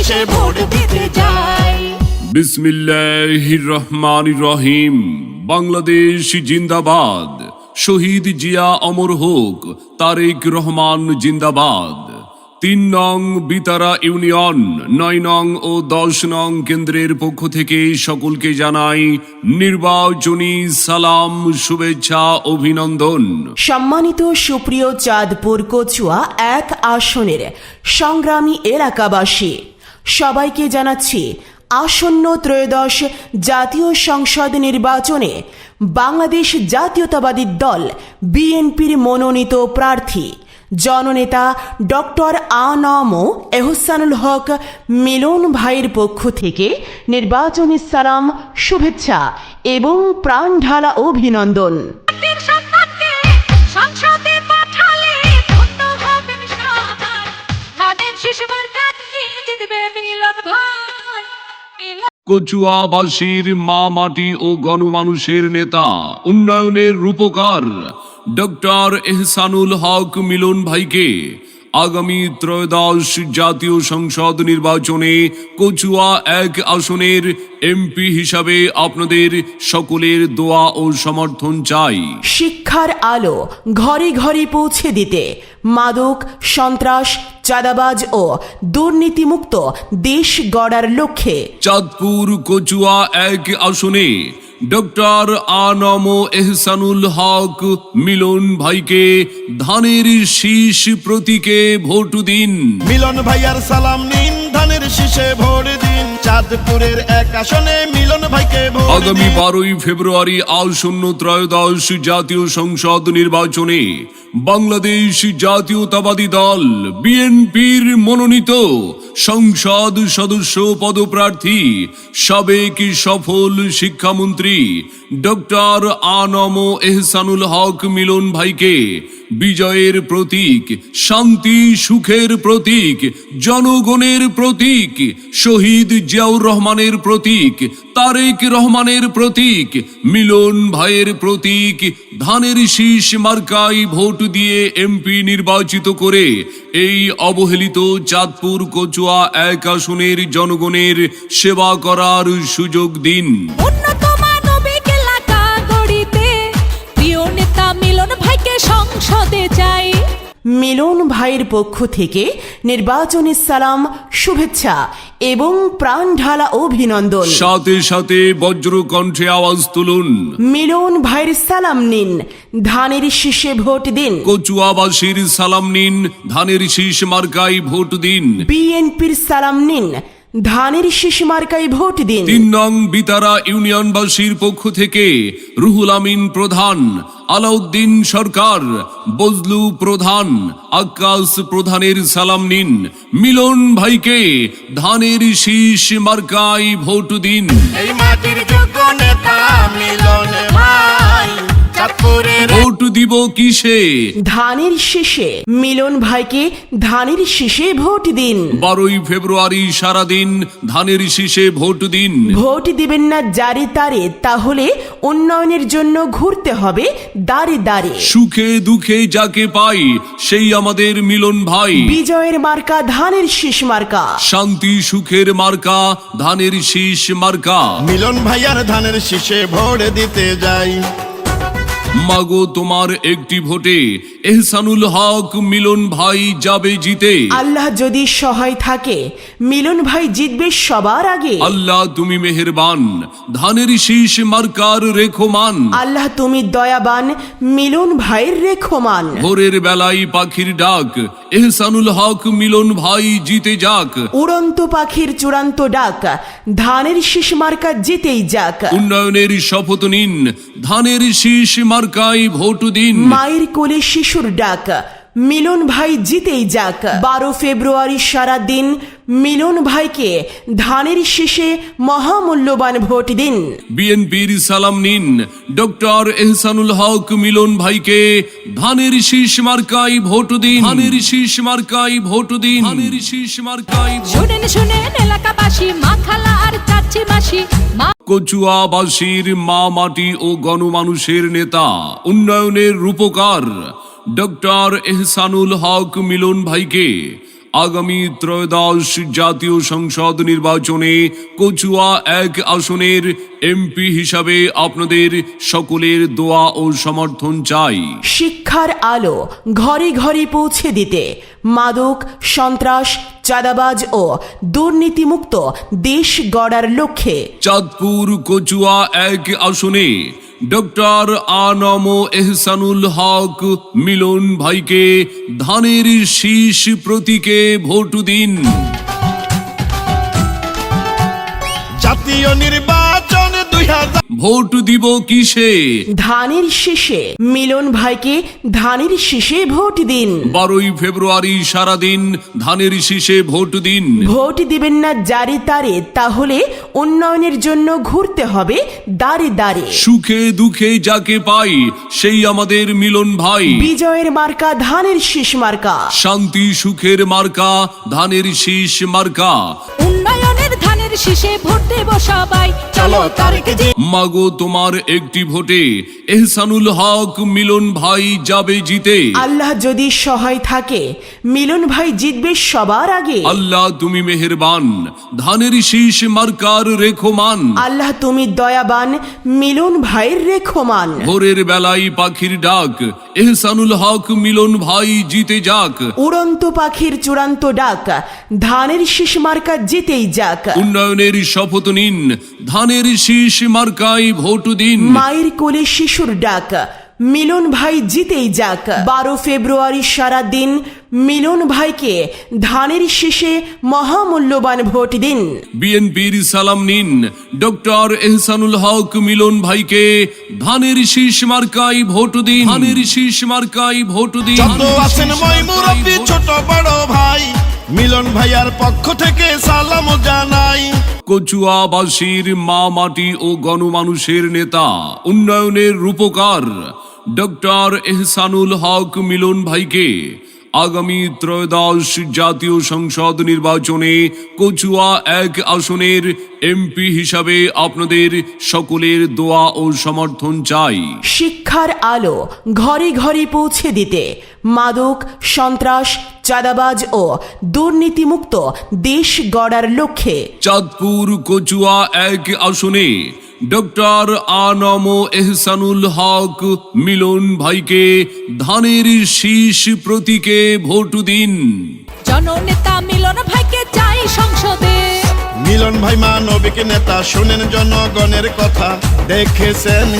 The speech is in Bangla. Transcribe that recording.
শেষে ভোট দিতে যাই। বিসমিল্লাহির রহমানির রহিম। বাংলাদেশ জিন্দাবাদ। শহীদ জিয়া অমর হোক। তারেক রহমান জিন্দাবাদ। ৩ নং বিতারা ইউনিয়ন ৯ নং ও ১০ নং কেন্দ্রের পক্ষ থেকে সকলকে জানাই নির্বাচনী সালাম, শুভেচ্ছা, অভিনন্দন। সম্মানিত সুপ্রিয় চাঁদপুর কচুয়া ১ আসনের সংগ্রামী এলাকাবাসী, সবাইকে জানাচ্ছি আসন্ন ত্রয়োদশ জাতীয় সংসদ নির্বাচনে বাংলাদেশ জাতীয়তাবাদী দল বিএনপির মনোনীত প্রার্থী জননেতা ডক্টর আ.ন.ম এহসানুল হক মিলন ভাইয়ের পক্ষ থেকে নির্বাচনী সালাম, শুভেচ্ছা এবং প্রাণ ঢালা অভিনন্দন। কচুয়াবাসীর মা মাটি ও গণমানুষের নেতা, উন্নয়নের রূপকার ডক্টর এহসানুল হক মিলন ভাইকে আগামী ত্রয়োদশ জাতীয় সংসদ নির্বাচনে কচুয়া ১ আসনের এমপি হিসাবে আপনাদের সকলের দোয়া ও সমর্থন চাই। শিক্ষার আলো ঘরে ঘরে পৌঁছে দিতে মাদক, সন্ত্রাস, চাঁদাবাজ ও দুর্নীতিমুক্ত দেশ গড়ার লক্ষ্যে চাঁদপুর কচুয়া ১ আসনে ডক্টর আ.ন.ম এহসানুল হক মিলন ভাইকে ধানের শীষ প্রতীকে ভোট দিন। মিলন ভাইয়ার সালাম নিন, ধানের শীষে ভোট দিন। চাঁদপুরের ১ আসনে মিলন ভাইকে ভোট দিন। আগামী ১২ই ফেব্রুয়ারি আসন্ন ত্রয়োদশ জাতীয় সংসদ নির্বাচনে বাংলাদেশ জাতীয়তাবাদী দল বিএনপির মনোনীত সংসদ সদস্য পদপ্রার্থী সাবেক সফল শিক্ষামন্ত্রী ডক্টর আ.ন.ম এহসানুল হক মিলন ভাইকে বিজয়ের প্রতীক, শান্তি সুখের প্রতীক, জনগণের প্রতীক, শহীদ জিয়াউর রহমানের প্রতীক, তারেক রহমানের প্রতীক, মিলন ভাইয়ের প্রতীক ধানের শীষ মার্কায় ভোট দিয়ে এমপি নির্বাচিত করে এই অবহেলিত চাঁদপুর কচুয়া ১ আসনের জনগণের সেবা করার সুযোগ দিন। উন্নত মানবিক এলাকা গড়িতে প্রিয় নেতা মিলন ভাইকে সংসদে চাই। মিলন ভাইয়ের পক্ষ থেকে নির্বাচনী সালাম, শুভেচ্ছা এবং প্রাণ ঢালা অভিনন্দন। সাথে সাথে বজ্র কণ্ঠে আওয়াজ তুলুন, মিলন ভাইয়ের সালাম নিন, ধানের শীষে ভোট দিন। কচুয়াবাসীর সালাম নিন, ধানের শীষ মার্কায় ভোট দিন। বিএনপির সালাম নিন, ধানের শীষ মার্কায় ভোট দিন। ৩ নং বিতারা ইউনিয়নবাসীর পক্ষ থেকে রুহুল আমিন প্রধান, আলাউদ্দিন সরকার, বজলু প্রধান, আকাশ প্রধানের সালাম নিন। মিলন ভাইকে ধানের শীষ মার্কায় ভোট দিন। এই মাটির যোগ্য নেতা মিলন ভাই, চাঁদপুরের ভোট দিব কিসে? ধানের শীষে। মিলন ভাইকে ধানের শীষে ভোট দিন। ১২ই ফেব্রুয়ারি সারাদিন ধানের শীষে ভোট দিন। ভোট দিবেন না জারি তারে, তাহলে উন্নয়নের জন্য ঘুরতে হবে দাঁড়ে দাঁড়ে। সুখে দুঃখে যাকে পাই সেই আমাদের মিলন ভাই। বিজয়ের মার্কা ধানের শীষ মার্কা। শান্তি সুখের মার্কা ধানের শীষ মার্কা। মিলন ভাইয়ার ধানের শীষে ভোট দিতে যাই। মাগো তোমার একটি ভোটে এহসানুল হক মিলন ভাই যাবে জিতে। আল্লাহ যদি সহায় থাকে মিলন ভাই জিতবে সবার আগে। আল্লাহ তুমি মেহেরবান, ধানের শীষ মার্কার রেখমান। আল্লাহ তুমি দয়াবান, মিলন ভাইয়ের রেখমান। ভোরের বেলায় পাখির ডাক, এহসানুল হক মিলন ভাই জিতে যাক। উড়ন্ত পাখির চূড়ান্ত ডাক, ধানের শীষ মার্কা জিতেই যাক। উন্নয়নের শপথ নিন, ধানের শীষ মার্কায় ভোট দিন। মায়ের কোলে শিশুর ডাক, মিলন ভাই জিতেই যাক। 12 ফেব্রুয়ারি সারা দিন মিলন ভাইকে ধানের শীষে মহামূল্যবান ভোট দিন। বিএনপির সালাম নিন, ডক্টর এহসানুল হক মিলন ভাইকে ধানের শীষ মার্কায় ভোট দিন। ধানের শীষ মার্কায় ভোট দিন। ধানের শীষ মার্কায় ভোট। শুনেন শুনেন এলাকাবাসী, মা খালা আর চাচি মাসি, কচুয়াবাসীর মা মাটি ও গণমানুষের নেতা, উন্নয়নের রূপকার ডক্টর এহসানুল হক মিলন ভাইকে আগামী ত্রয়োদশ জাতীয় সংসদ নির্বাচনে কচুয়া 1 আসনের এমপি হিসাবে আপনাদের সকলের দোয়া ও সমর্থন চাই। শিক্ষার আলো ঘরে ঘরে পৌঁছে দিতে, মাদক, সন্ত্রাস, চাঁদাবাজ ও দুর্নীতিমুক্ত দেশ গড়ার লক্ষ্যে চাঁদপুর কচুয়া 1 আসনে ডক্টর আনম এহসানুল হক মিলন ভাইকে ধানের শীষ প্রতীকে ভোট দিন। জাতীয় নির্বাচন 2000 ভোট দিব কিসে? ধানের শীষে। মিলন ভাইকে ধানের শীষে ভোট দিন। 12ই ফেব্রুয়ারি সারাদিন ধানের শীষে ভোট দিন। ভোট দিবেন না জারে তারে, তাহলে উন্নয়নের জন্য ঘুরতে হবে দাঁড়ে দাঁড়ে। সুখে দুঃখে যাকে পাই সেই আমাদের মিলন ভাই। বিজয়ের মার্কা ধানের শীষ মার্কা। শান্তি সুখের মার্কা ধানের শীষ মার্কা। উন্নয়নের ধানের শীষে ভোট দেব সবাই, চলো তারেক জি। মাগো তোমার একটি ভোটে এহসানুল হক মিলন ভাই যাবে জিতে। আল্লাহ যদি সহায় থাকে মিলন ভাই জিতবে সবার আগে। আল্লাহ তুমি মেহেরবান ধানের শীষ মার্কার রেখমান। আল্লাহ তুমি দয়াবান মিলন ভাইয়ের রেখমান। ভোরের বেলায় পাখির ডাক এহসানুল হক মিলন ভাই জিতে যাক। উড়ন্ত পাখির চূড়ান্ত ডাক ধানের শীষ মার্কা জিতেই যাক। উন্নয়নের শপথ নিন ধানের শীষ মার্কায় ভোট দিন। মায়ের কোলে শিশুর ডাক মিলন ভাই জিতেই যাক। 12 ফেব্রুয়ারি সারা দিন মিলন ভাইকে ধানের শীষে মহামূল্যবান ভোট দিন। বিএনপির সালাম নিন ডক্টর এহসানুল হক মিলন ভাইকে ধানের শীষ মার্কায় ভোট দিন। ধানের শীষ মার্কায় ভোট দিন। যত আছেন মই মুরব্বী ছোট বড় ভাই, মিলন ভাইয়ার পক্ষ থেকে সালাম জানাই। কচুয়াবাসীর মা মাটি ও গণমানুষের নেতা, উন্নয়নের রূপকার ডক্টর এহসানুল হক মিলন ভাইকে আগামী ত্রয়োদশ জাতীয় সংসদ নির্বাচনে কচুয়া 1 আসনের এমপি হিসাবে আপনাদের সকলের দোয়া ও সমর্থন চাই। শিক্ষার আলো ঘরে ঘরে পৌঁছে দিতে, মাদক, সন্ত্রাস, চাঁদাবাজ ও দুর্নীতিমুক্ত দেশ গড়ার লক্ষ্যে চাঁদপুর কচুয়া 1 আসনে ডক্টর আনম এহসানুল হক মিলন ভাইকে ধানের শীষ প্রতীকে ভোট দিন। জননেতা মিলন ভাইকে চাই সংসদে। মিলন ভাই মানবিক নেতা, শোনেন জনগণের কথা, দেখেছেন